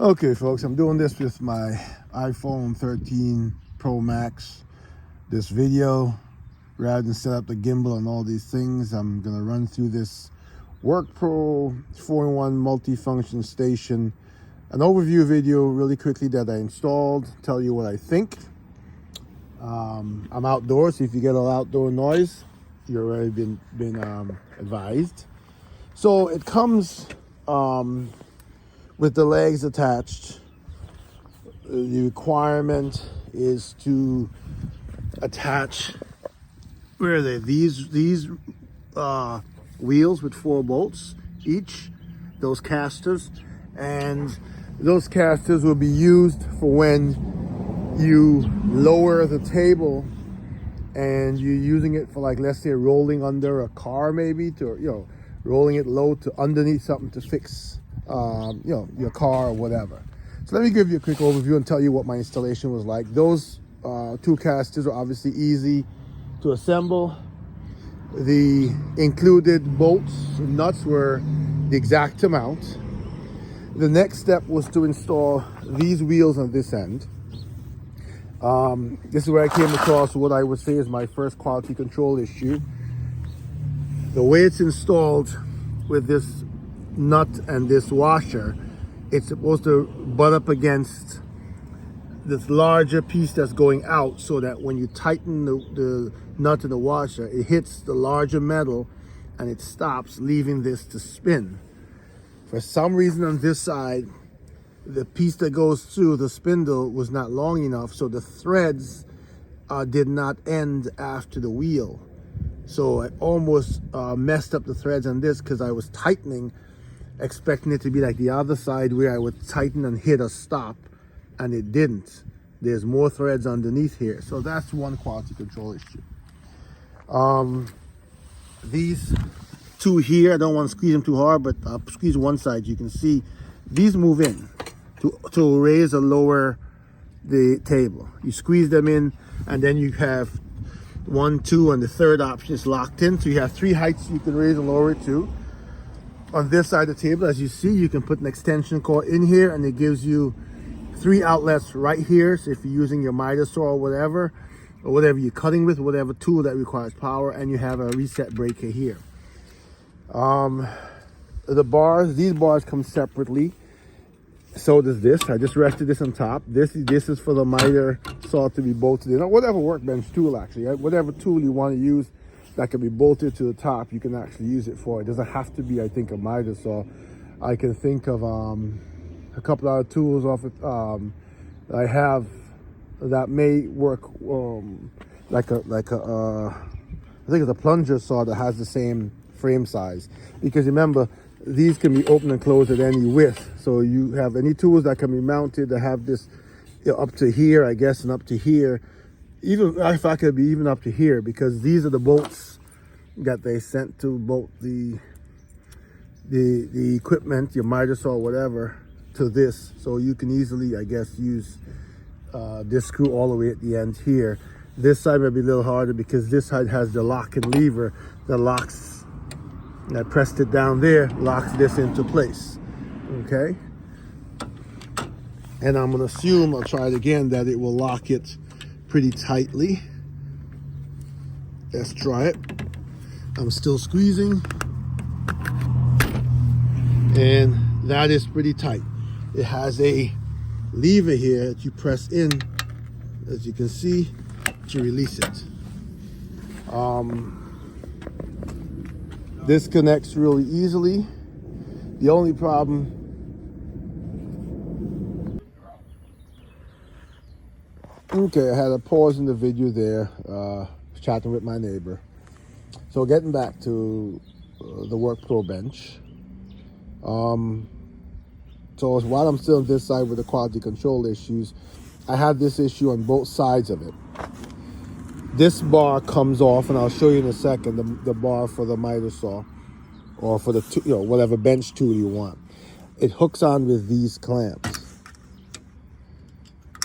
Okay, folks, I'm doing this with my iPhone 13 Pro Max. This video, rather than set up the gimbal and all these things, I'm gonna run through this WORKPRO 4-in-1 multifunction station, an overview video really quickly that I installed, tell you what I think. I'm outdoors, so if you get a little outdoor noise, you've already been advised. So it comes with the legs attached. The requirement is to attach, where are they? These wheels with 4 bolts each, those casters, and those casters will be used for when you lower the table and you're using it for, like, let's say rolling under a car, maybe, to rolling it low to underneath something to fix your car or whatever. So let me give you a quick overview and tell you what my installation was like. Those 2 casters are obviously easy to assemble. The included bolts and nuts were the exact amount. The next step was to install these wheels on this end. This is where I came across what I would say is my first quality control issue. The way it's installed with this nut and this washer, it's supposed to butt up against this larger piece that's going out, so that when you tighten the nut and the washer, it hits the larger metal and it stops, leaving this to spin. For some reason on this side, the piece that goes through the spindle was not long enough, so the threads did not end after the wheel. So I almost messed up the threads on this, because I was tightening, expecting it to be like the other side where I would tighten and hit a stop, and it didn't. There's more threads underneath here. So that's one quality control issue. These 2 here, I don't want to squeeze them too hard, but I'll squeeze one side. You can see these move in to raise or lower the table. You squeeze them in, and then you have 1, 2, and the third option is locked in. So you have 3 heights you can raise and lower it to. On this side of the table, as you see, you can put an extension cord in here, and it gives you 3 outlets right here. So if you're using your miter saw or whatever you're cutting with, whatever tool that requires power, and you have a reset breaker here. The bars, these bars come separately. So does this. I just rested this on top. This is for the miter saw to be bolted in, or whatever workbench tool, actually. Whatever tool you want to use that can be bolted to the top, you can actually use it for. It doesn't have to be, I think, a miter saw. I can think of a couple other tools off it I have that may work, like a I think it's a plunger saw that has the same frame size. Because remember, these can be open and closed at any width. So you have any tools that can be mounted that have this up to here, I guess, and up to here. Even if I could be even up to here, because these are the bolts that they sent to bolt the equipment, your miter saw, whatever, to this. So you can easily, I guess, use this screw all the way at the end here. This side may be a little harder, because this side has the lock and lever that locks. I pressed it down there, locks this into place. Okay, and I'm gonna assume, I'll try it again, that it will lock it pretty tightly. Let's try it. I'm still squeezing, and that is pretty tight. It has a lever here that you press in, as you can see, to release it. This connects really easily. The only problem, okay, I had a pause in the video there, chatting with my neighbor. So getting back to the WORKPRO bench. So while I'm still on this side with the quality control issues, I have this issue on both sides of it. This bar comes off, and I'll show you in a second, the bar for the miter saw, or for the whatever bench tool you want. It hooks on with these clamps.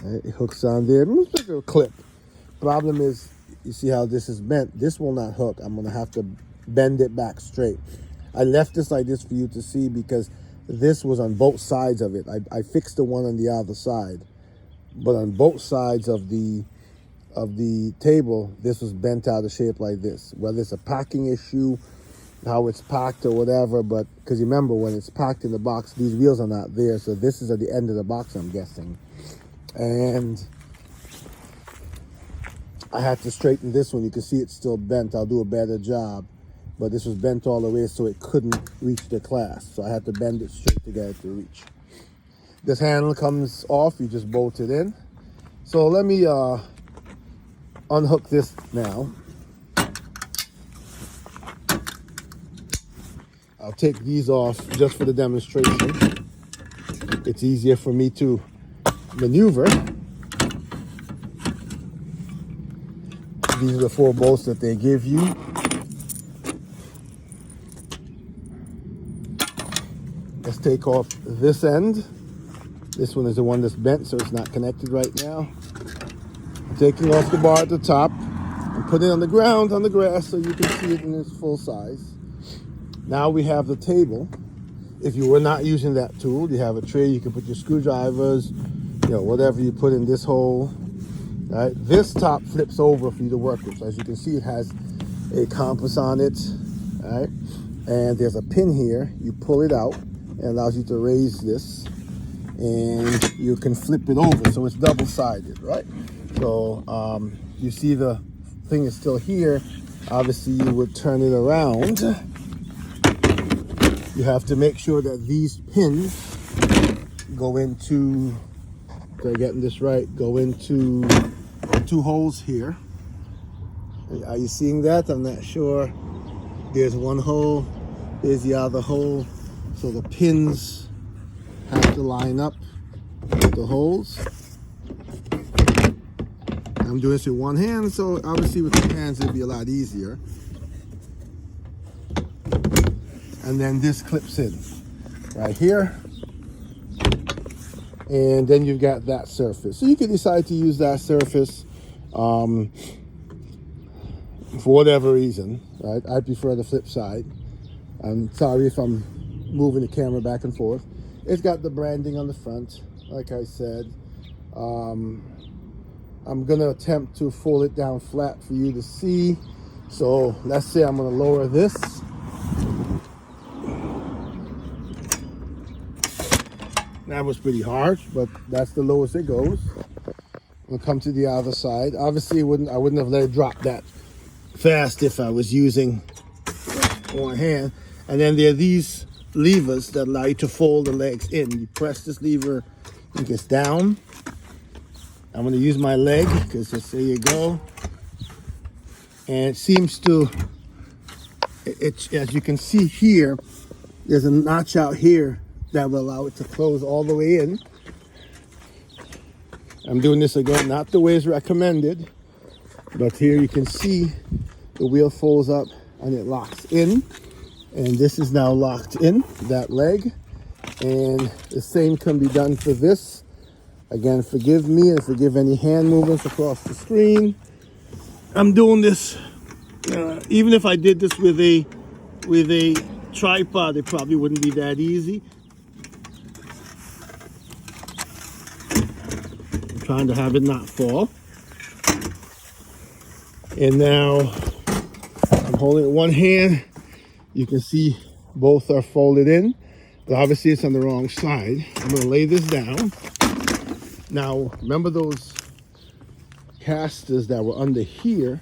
Right? It hooks on there. It's like a clip. Problem is, you see how this is bent? This will not hook. I'm gonna have to bend it back straight. I left this like this for you to see, because this was on both sides of it. I fixed the one on the other side, but on both sides of the table, this was bent out of shape like this. Whether it's a packing issue, how it's packed or whatever, but because remember, when it's packed in the box, these wheels are not there, so this is at the end of the box, I'm guessing. And I had to straighten this one. You can see it's still bent. I'll do a better job, but this was bent all the way so it couldn't reach the clasp, so I had to bend it straight to get it to reach. This handle comes off, you just bolt it in. So let me unhook this now. I'll take these off just for the demonstration. It's easier for me to maneuver. These are the 4 bolts that they give you. Let's take off this end. This one is the one that's bent, so it's not connected right now. I'm taking off the bar at the top and put it on the ground, on the grass, so you can see it in its full size. Now we have the table. If you were not using that tool, you have a tray, you can put your screwdrivers, whatever you put in this hole. Right? This top flips over for you to work with. So as you can see, it has a compass on it, right? And there's a pin here. You pull it out, and it allows you to raise this, and you can flip it over, so it's double-sided, right? So you see the thing is still here. Obviously, you would turn it around. You have to make sure that these pins go into, so I'm getting this right, go into 2 holes here. Are you seeing that? I'm not sure. There's one hole, there's the other hole. So the pins have to line up with the holes. I'm doing this with one hand, so obviously with 2 hands it'd be a lot easier. And then this clips in right here. And then you've got that surface. So you can decide to use that surface for whatever reason, right? I prefer the flip side. I'm sorry if I'm moving the camera back and forth. It's got the branding on the front, like I said. I'm gonna attempt to fold it down flat for you to see. So let's say I'm gonna lower this. That was pretty harsh, but that's the lowest it goes. We'll come to the other side. Obviously, I wouldn't have let it drop that fast if I was using one hand. And then there are these levers that allow you to fold the legs in. You press this lever, it gets down. I'm going to use my leg because just there you go. And it seems to, as you can see here, there's a notch out here that will allow it to close all the way in. I'm doing this again, not the way it's recommended, but here you can see the wheel folds up and it locks in. And this is now locked in, that leg. And the same can be done for this. Again, forgive me and forgive any hand movements across the screen. I'm doing this, even if I did this with a tripod, it probably wouldn't be that easy. I'm trying to have it not fall. And now I'm holding it one hand. You can see both are folded in, but obviously it's on the wrong side. I'm going to lay this down. Now, remember those casters that were under here?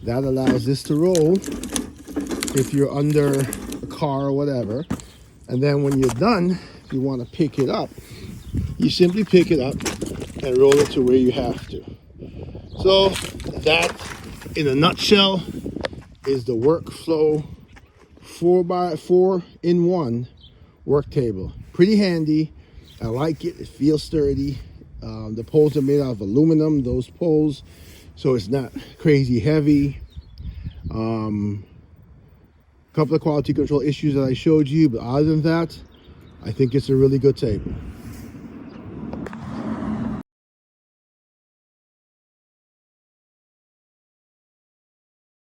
That allows this to roll if you're under a car or whatever. And then when you're done, if you want to pick it up, you simply pick it up and roll it to where you have to. So that, in a nutshell, is the WORKPRO 4x4-in-1 work table. Pretty handy. I like it. It feels sturdy. The poles are made out of aluminum, those poles, so it's not crazy heavy. Couple of quality control issues that I showed you, but other than that, I think it's a really good table.